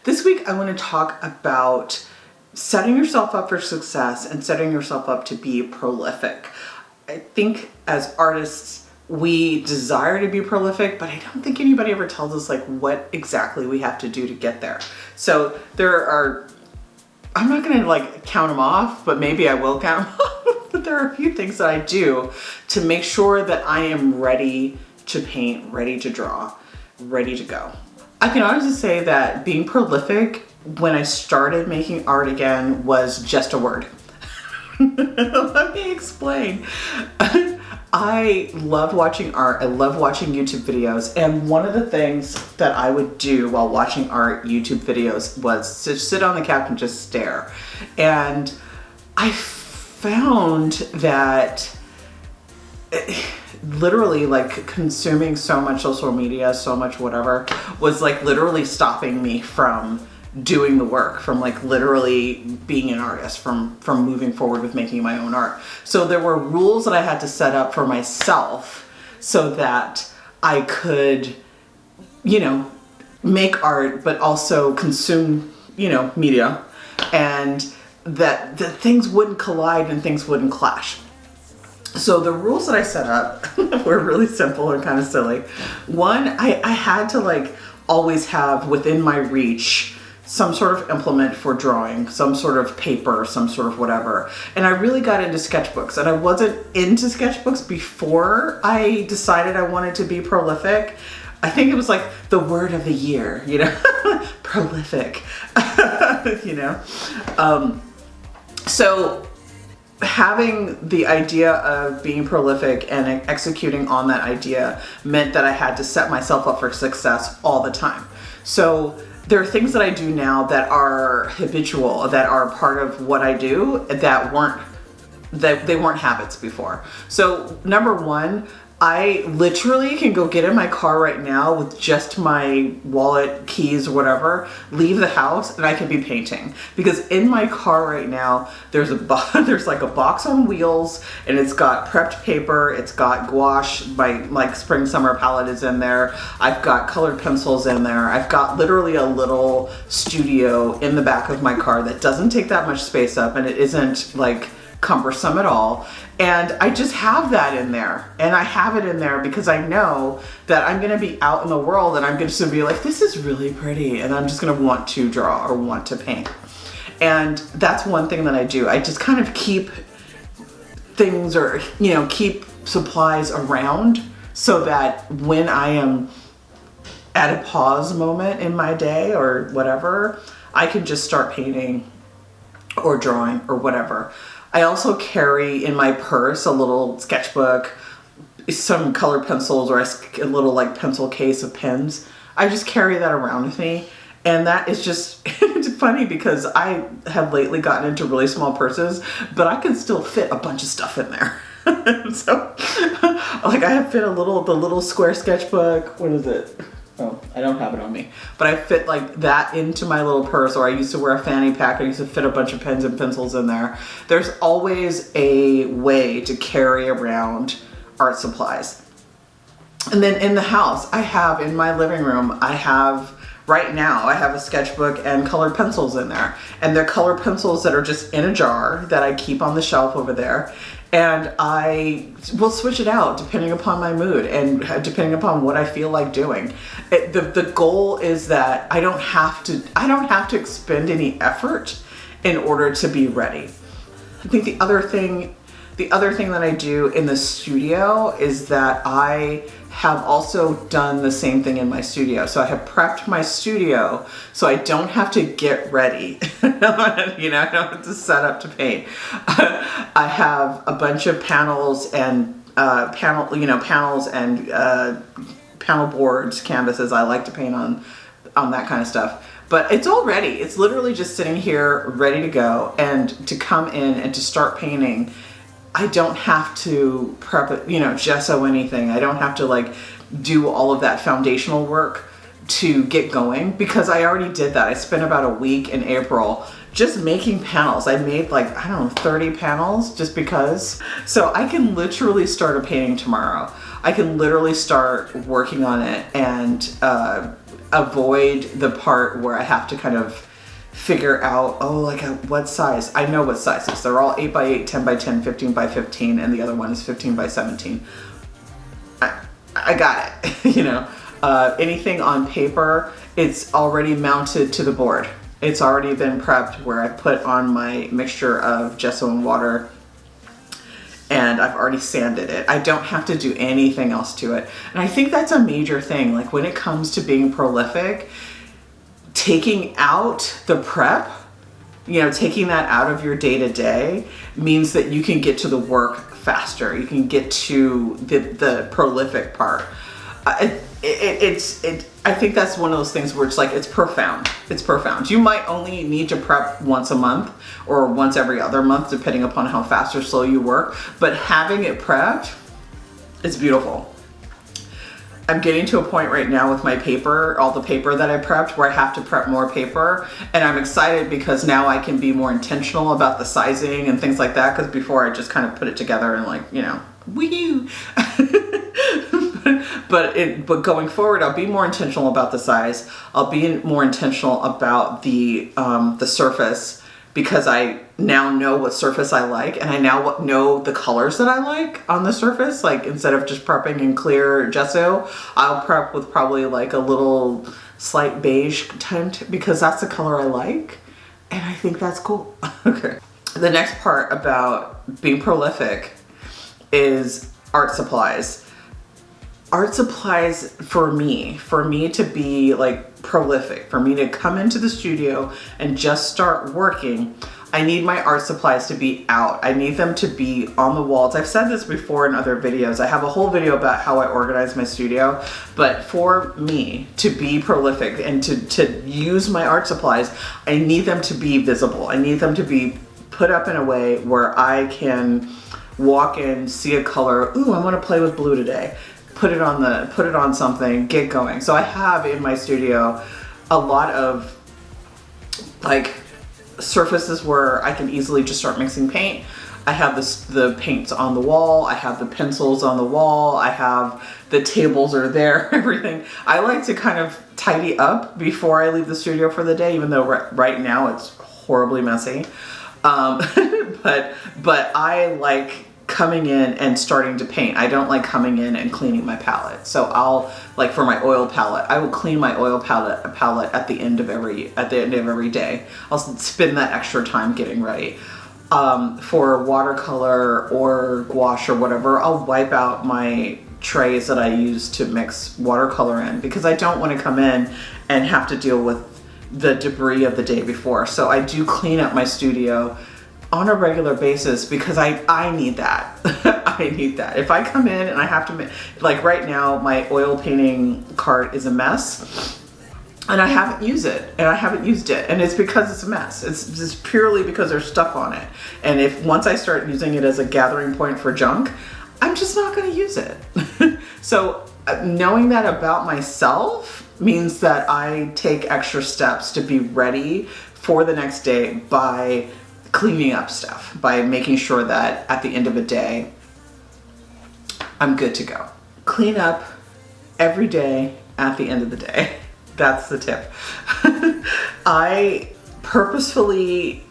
This week I want to talk about setting yourself up for success and setting yourself up to be prolific. I think as artists, we desire to be prolific, but I don't think anybody ever tells us like what exactly we have to do to get there. So I'm not going to like count them off, but maybe I will count them off. But there are a few things that I do to make sure that I am ready to paint, ready to draw, ready to go. I can honestly say that being prolific when I started making art again was just a word. Let me explain. I loved watching art. I love watching YouTube videos. And one of the things that I would do while watching art YouTube videos was to sit on the couch and just stare. And I found that literally like consuming so much social media, so much whatever, was like literally stopping me from doing the work, from like literally being an artist, from moving forward with making my own art. So there were rules that I had to set up for myself so that I could, make art, but also consume, media, and that things wouldn't collide and things wouldn't clash. So the rules that I set up were really simple and kind of silly. One, I had to like always have within my reach some sort of implement for drawing, some sort of paper, some sort of whatever. And I really got into sketchbooks, and I wasn't into sketchbooks before I decided I wanted to be prolific. I think it was like the word of the year, prolific, So having the idea of being prolific and executing on that idea meant that I had to set myself up for success all the time. So there are things that I do now that are habitual, that are part of what I do that they weren't habits before. So number one, I literally can go get in my car right now with just my wallet, keys, whatever, leave the house, and I can be painting. Because in my car right now, there's like a box on wheels, and it's got prepped paper, it's got gouache, my like spring summer palette is in there, I've got colored pencils in there, I've got literally a little studio in the back of my car that doesn't take that much space up, and it isn't like cumbersome at all. And I just have that in there, and I have it in there because I know that I'm going to be out in the world and I'm just going to be like, this is really pretty, and I'm just going to want to draw or want to paint. And that's one thing that I do. I just kind of keep things or keep supplies around so that when I am at a pause moment in my day or whatever, I can just start painting or drawing or whatever. I also carry in my purse a little sketchbook, some colored pencils, or a little like pencil case of pens. I just carry that around with me. And that is just, it's funny because I have lately gotten into really small purses, but I can still fit a bunch of stuff in there. So like I have fit the little square sketchbook. What is it? Oh, I don't have it on me, but I fit like that into my little purse, or I used to wear a fanny pack. I used to fit a bunch of pens and pencils in there. There's always a way to carry around art supplies. And then in the house, in my living room, right now, I have a sketchbook and colored pencils in there. And they're colored pencils that are just in a jar that I keep on the shelf over there. And I will switch it out depending upon my mood and depending upon what I feel like doing. The goal is that I don't have to expend any effort in order to be ready. I think the other thing that I do in the studio is that I have also done the same thing in my studio. So I have prepped my studio so I don't have to get ready. I don't have to set up to paint. I have a bunch of panels and panels and panel boards, canvases I like to paint on that kind of stuff. But it's all ready. It's literally just sitting here ready to go, and to come in and to start painting. I don't have to prep it, gesso anything. I don't have to like do all of that foundational work to get going because I already did that. I spent about a week in April just making panels. I made 30 panels just because. So I can literally start a painting tomorrow. I can literally start working on it, and avoid the part where I have to kind of figure out, oh, like what size. I know what sizes. They're all 8 by 8, 10 by 10, 15 by 15, and the other one is 15 by 17. I got it. You know, anything on paper, it's already mounted to the board. It's already been prepped where I put on my mixture of gesso and water, and I've already sanded it. I don't have to do anything else to it. And I think that's a major thing. Like when it comes to being prolific, taking out the prep, you know, taking that out of your day-to-day means that you can get to the work faster. You can get to the prolific part. I think that's one of those things where it's like, it's profound. It's profound. You might only need to prep once a month or once every other month, depending upon how fast or slow you work. But having it prepped is beautiful. I'm getting to a point right now with my paper, all the paper that I prepped, where I have to prep more paper. And I'm excited because now I can be more intentional about the sizing and things like that. Because before I just kind of put it together and like, you know, wee. But going forward, I'll be more intentional about the size. I'll be more intentional about the surface, because I now know what surface I like, and I now know the colors that I like on the surface. Like instead of just prepping in clear gesso, I'll prep with probably like a little slight beige tint, because that's the color I like, and I think that's cool. Okay. The next part about being prolific is art supplies. Art supplies for me to be like prolific, for me to come into the studio and just start working, I need my art supplies to be out. I need them to be on the walls. I've said this before in other videos. I have a whole video about how I organize my studio, but for me to be prolific and to use my art supplies, I need them to be visible. I need them to be put up in a way where I can walk in, see a color. Ooh, I want to play with blue today. Put it on something, get going. So I have in my studio a lot of like surfaces where I can easily just start mixing paint. I have the paints on the wall. I have the pencils on the wall. I have the tables are there, everything. I like to kind of tidy up before I leave the studio for the day, even though right now it's horribly messy. But I like coming in and starting to paint. I don't like coming in and cleaning my palette. So I'll, like for my oil palette, I will clean my oil palette at the end of every day. I'll spend that extra time getting ready. For watercolor or gouache or whatever, I'll wipe out my trays that I use to mix watercolor in, because I don't want to come in and have to deal with the debris of the day before. So I do clean up my studio on a regular basis, because I need that. I need that. If I come in and I have to, like right now, my oil painting cart is a mess, and I haven't used it, and it's because it's a mess. It's just purely because there's stuff on it. And if once I start using it as a gathering point for junk, I'm just not going to use it. So knowing that about myself means that I take extra steps to be ready for the next day by cleaning up stuff, by making sure that at the end of a day, I'm good to go. Clean up every day at the end of the day. That's the tip. I purposefully,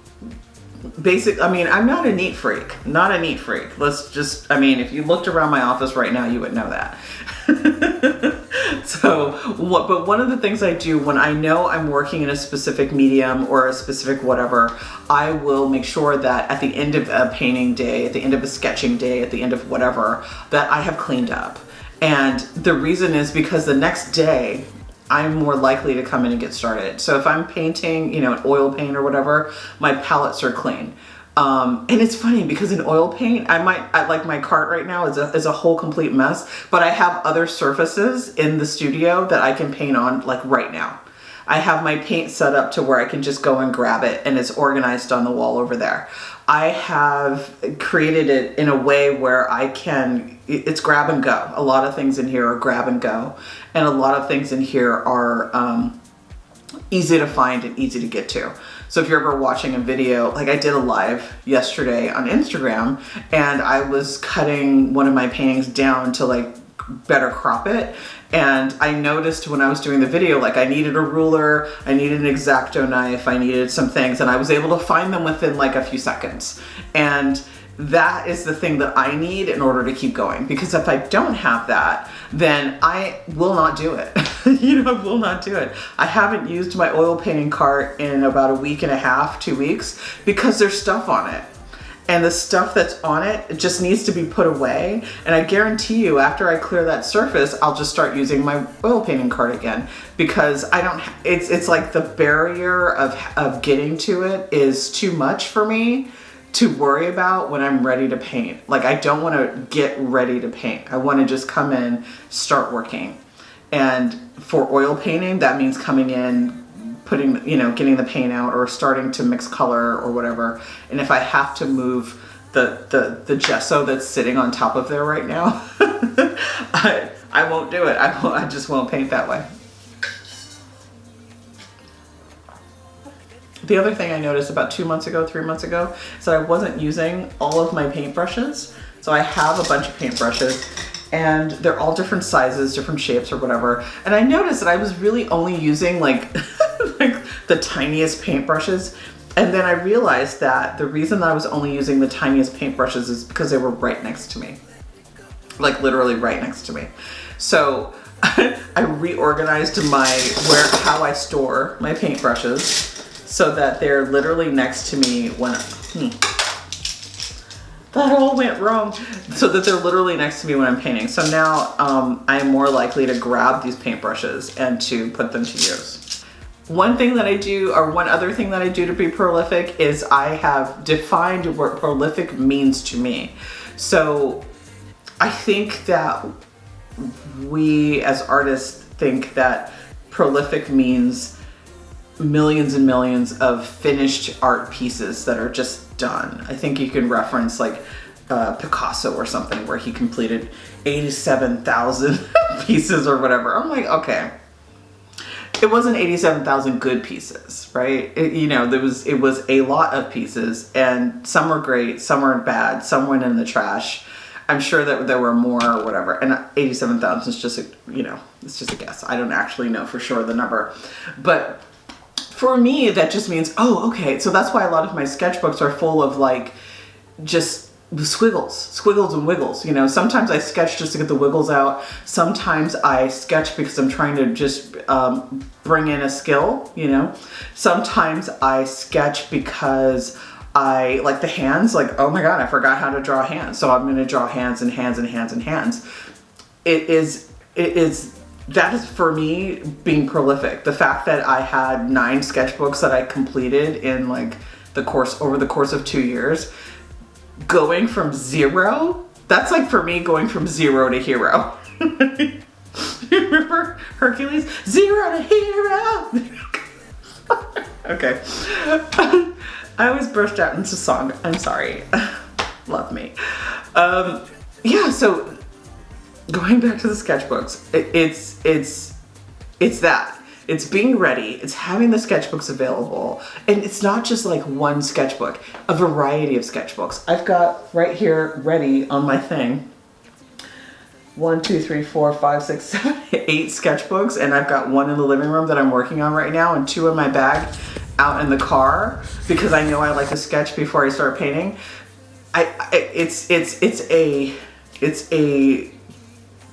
I'm not a neat freak. If you looked around my office right now, you would know that. But one of the things I do when I know I'm working in a specific medium or a specific whatever, I will make sure that at the end of a painting day, at the end of a sketching day, at the end of whatever, that I have cleaned up. And the reason is because the next day, I'm more likely to come in and get started. So if I'm painting, an oil paint or whatever, my palettes are clean. And it's funny because in oil paint, I like my cart right now is a whole complete mess, but I have other surfaces in the studio that I can paint on like right now. I have my paint set up to where I can just go and grab it, and it's organized on the wall over there. I have created it in a way where it's grab and go. A lot of things in here are grab and go, and a lot of things in here are easy to find and easy to get to. So if you're ever watching a video, like I did a live yesterday on Instagram, and I was cutting one of my paintings down to like better crop it. And I noticed when I was doing the video, like I needed a ruler, I needed an X-Acto knife, I needed some things, and I was able to find them within like a few seconds. And that is the thing that I need in order to keep going, because if I don't have that, then I will not do it. I will not do it. I haven't used my oil painting cart in about a week and a half, 2 weeks, because there's stuff on it. And the stuff that's on it, it just needs to be put away. And I guarantee you, after I clear that surface, I'll just start using my oil painting cart again, because I don't, it's like the barrier of getting to it is too much for me to worry about when I'm ready to paint. Like, I don't want to get ready to paint. I want to just come in, start working. And for oil painting, that means coming in, putting, getting the paint out or starting to mix color or whatever. And if I have to move the gesso that's sitting on top of there right now, I won't do it. I just won't paint that way. The other thing I noticed about 3 months ago, is that I wasn't using all of my paintbrushes. So I have a bunch of paintbrushes, and they're all different sizes, different shapes or whatever. And I noticed that I was really only using like, like the tiniest paintbrushes. And then I realized that the reason that I was only using the tiniest paintbrushes is because they were right next to me. Like literally right next to me. So I reorganized how I store my paintbrushes, so that they're literally next to me when, that all went wrong. So that they're literally next to me when I'm painting. So now I'm more likely to grab these paintbrushes and to put them to use. One thing that I do, or one other thing that I do to be prolific, is I have defined what prolific means to me. So I think that we as artists think that prolific means millions and millions of finished art pieces that are just done. I think you can reference like Picasso or something where he completed 87,000 pieces or whatever. I'm like, okay, it wasn't 87,000 good pieces, right? It was a lot of pieces, and some were great, some were bad, some went in the trash. I'm sure that there were more or whatever, and 87,000 is just it's just a guess. I don't actually know for sure the number, but for me, that just means, oh, okay. So that's why a lot of my sketchbooks are full of like just squiggles and wiggles. Sometimes I sketch just to get the wiggles out. Sometimes I sketch because I'm trying to just bring in a skill, Sometimes I sketch because I like the hands, like, oh my God, I forgot how to draw hands. So I'm going to draw hands and hands and hands and hands. That is for me being prolific. The fact that I had 9 sketchbooks that I completed in like over the course of 2 years, going from 0, that's like for me going from 0 to hero. You remember Hercules? 0 to hero. Okay. I always burst out into song. I'm sorry. Love me. Yeah, so going back to the sketchbooks, it's that. It's being ready, it's having the sketchbooks available, and it's not just like one sketchbook, a variety of sketchbooks. I've got right here ready on my thing 1, 2, 3, 4, 5, 6, 7, 8 sketchbooks, and I've got 1 in the living room that I'm working on right now, and 2 in my bag out in the car, because I know I like to sketch before I start painting. It's a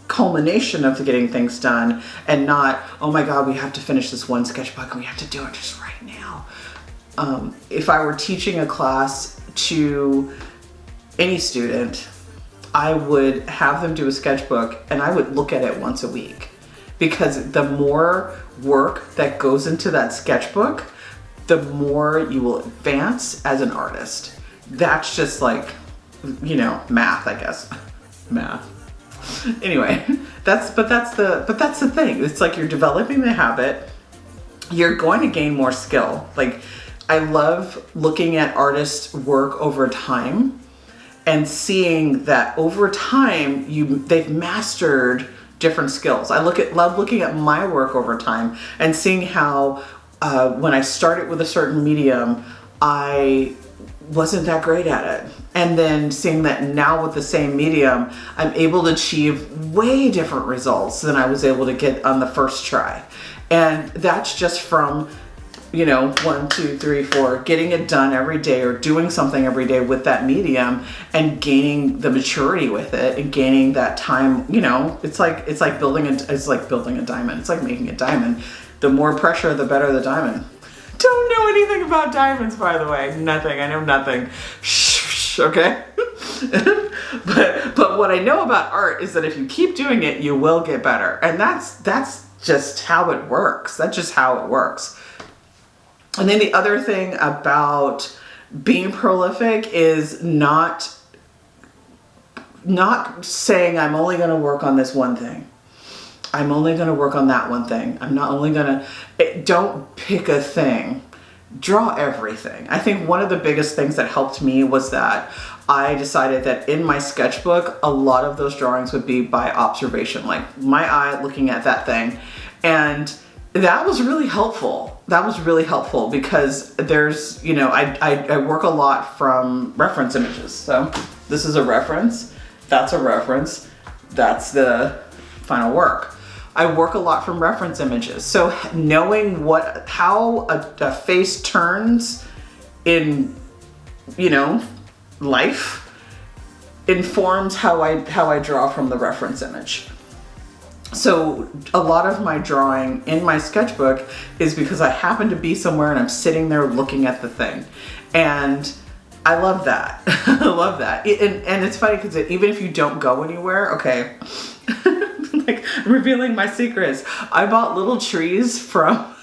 culmination of getting things done, and not, oh my God, we have to finish this one sketchbook and we have to do it just right now. If I were teaching a class to any student, I would have them do a sketchbook and I would look at it once a week, because the more work that goes into that sketchbook, the more you will advance as an artist. That's just like, math, I guess. Math. Anyway, that's the thing. It's like you're developing the habit. You're going to gain more skill. Like, I love looking at artists' work over time and seeing that over time they've mastered different skills. I love looking at my work over time and seeing how when I started with a certain medium, I wasn't that great at it. And then seeing that now with the same medium, I'm able to achieve way different results than I was able to get on the first try. And that's just from, you know, 1, 2, 3, 4, getting it done every day or doing something every day with that medium and gaining the maturity with it and gaining that time. You know, it's like building a diamond. It's like making a diamond. The more pressure, the better the diamond. Don't know anything about diamonds, by the way. Nothing. I know nothing. Shh, okay? but what I know about art is that if you keep doing it, you will get better. And that's just how it works. That's just how it works. And then the other thing about being prolific is not saying I'm only going to work on this one thing. I'm only going to work on that one thing. I'm not only going to, don't pick a thing. Draw everything. I think one of the biggest things that helped me was that I decided that in my sketchbook, a lot of those drawings would be by observation, like my eye looking at that thing. And that was really helpful. That was really helpful because there's, you know, I work a lot from reference images. So this is a reference, that's a reference, that's the final work. I work a lot from reference images. So knowing how a face turns in, you know, life informs how I draw from the reference image. So a lot of my drawing in my sketchbook is because I happen to be somewhere and I'm sitting there looking at the thing. And I love that. I love that. And it's funny because even if you don't go anywhere, okay, like I'm revealing my secrets. I bought little trees from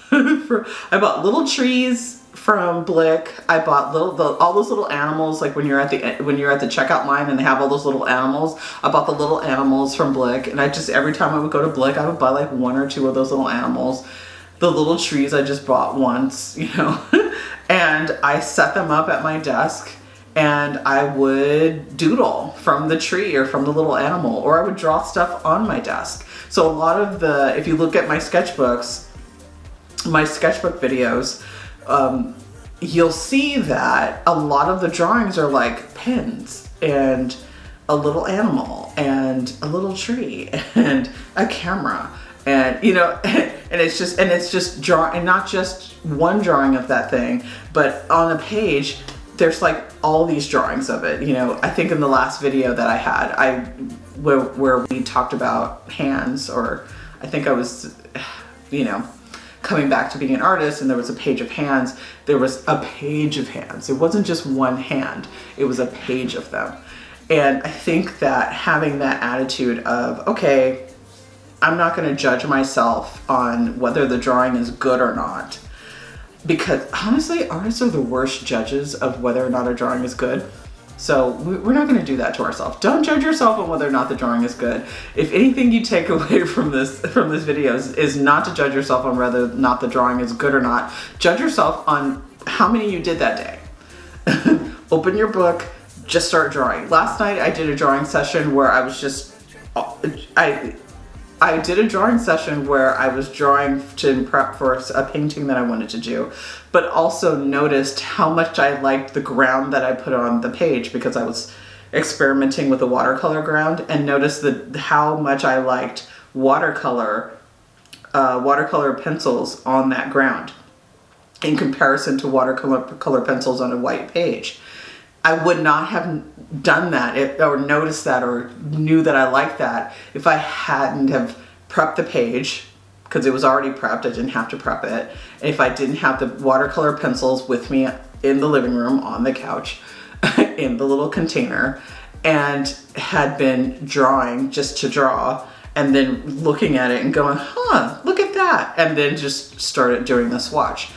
Blick. I bought all those little animals, like when you're at the checkout line and they have all those little animals. I bought the little animals from Blick, and every time I would go to Blick, I would buy like 1 or 2 of those little animals. The little trees I just bought once, you know, and I set them up at my desk. And I would doodle from the tree or from the little animal, or I would draw stuff on my desk. So a lot of if you look at my sketchbook videos, you'll see that a lot of the drawings are like pins and a little animal and a little tree and a camera. And, you know, and it's just draw, and not just one drawing of that thing, but on a page, there's like all these drawings of it. You know, I think in the last video that I had, where we talked about hands, or I think I was, you know, coming back to being an artist, and there was a page of hands. There was a page of hands. It wasn't just one hand. It was a page of them. And I think that having that attitude of, okay, I'm not going to judge myself on whether the drawing is good or not. Because honestly, artists are the worst judges of whether or not a drawing is good. So we're not going to do that to ourselves. Don't judge yourself on whether or not the drawing is good. If anything you take away from this video is not to judge yourself on whether or not the drawing is good or not. Judge yourself on how many you did that day. Open your book, just start drawing. Last night I did a drawing session where I was just, I did a drawing session where I was drawing to prep for a painting that I wanted to do, but also noticed how much I liked the ground that I put on the page because I was experimenting with the watercolor ground, and noticed how much I liked watercolor pencils on that ground in comparison to watercolor pencils on a white page. I would not have done that or noticed that or knew that I liked that if I hadn't have prepped the page, because it was already prepped. I didn't have to prep it. If I didn't have the watercolor pencils with me in the living room, on the couch, in the little container, and had been drawing just to draw, and then looking at it and going, huh, look at that, and then just started doing the swatch.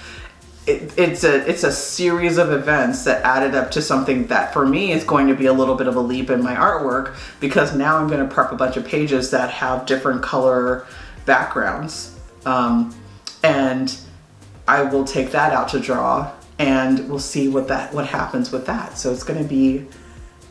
It's a series of events that added up to something that for me is going to be a little bit of a leap in my artwork, because now I'm going to prep a bunch of pages that have different color backgrounds, and I will take that out to draw, and we'll see what happens with that. So it's going to be,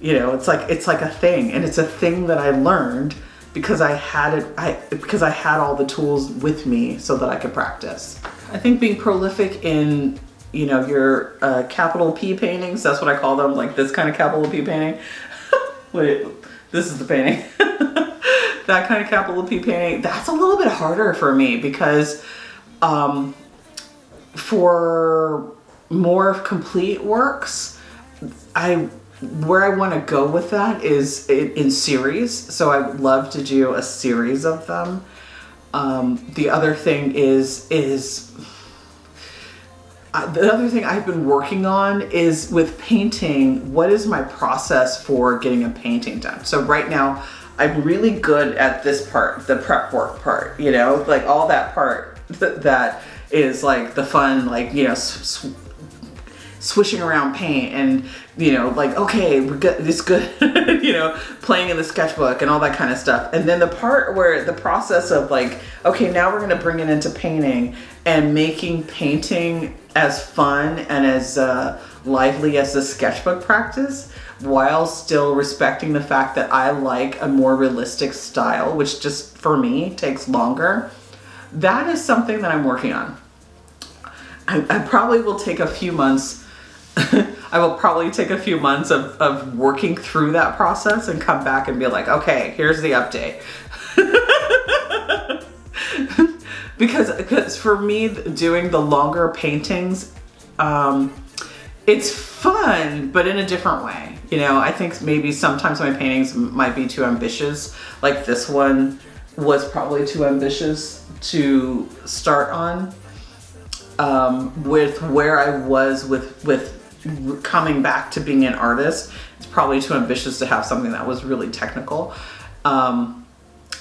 you know, it's like a thing, and it's a thing that I learned because I had all the tools with me so that I could practice. I think being prolific in you know, your capital P paintings. That's what I call them, like this kind of capital P painting. Wait, this is the painting. That kind of capital P painting, that's a little bit harder for me because for more complete works, where I want to go with that is in series. So I would love to do a series of them. The other thing the other thing I've been working on is with painting, what is my process for getting a painting done? So right now, I'm really good at this part, the prep work part, you know, like all that part that is like the fun, like, you know, swishing around paint and, you know, like, okay, we're good, it's good, you know, playing in the sketchbook and all that kind of stuff. And then the part where the process of like, okay, now we're going to bring it into painting and making painting as fun and as lively as the sketchbook practice, while still respecting the fact that I like a more realistic style, which just for me takes longer. That is something that I'm working on. I probably will take a few months. I will probably take a few months of working through that process and come back and be like, okay, here's the update. Because for me, doing the longer paintings, it's fun, but in a different way. You know, I think maybe sometimes my paintings might be too ambitious. Like this one was probably too ambitious to start on. With where I was with coming back to being an artist, it's probably too ambitious to have something that was really technical.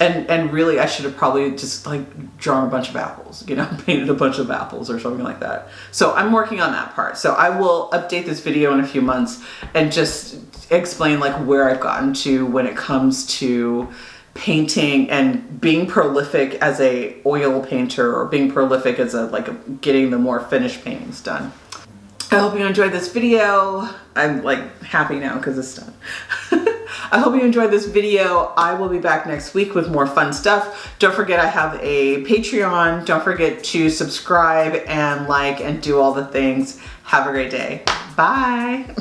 And really I should have probably just like drawn a bunch of apples, you know, painted a bunch of apples or something like that. So I'm working on that part. So I will update this video in a few months and just explain like where I've gotten to when it comes to painting and being prolific as a oil painter, or being prolific as getting the more finished paintings done. I hope you enjoyed this video. I'm like happy now because it's done. I hope you enjoyed this video. I will be back next week with more fun stuff. Don't forget I have a Patreon. Don't forget to subscribe and like and do all the things. Have a great day. Bye.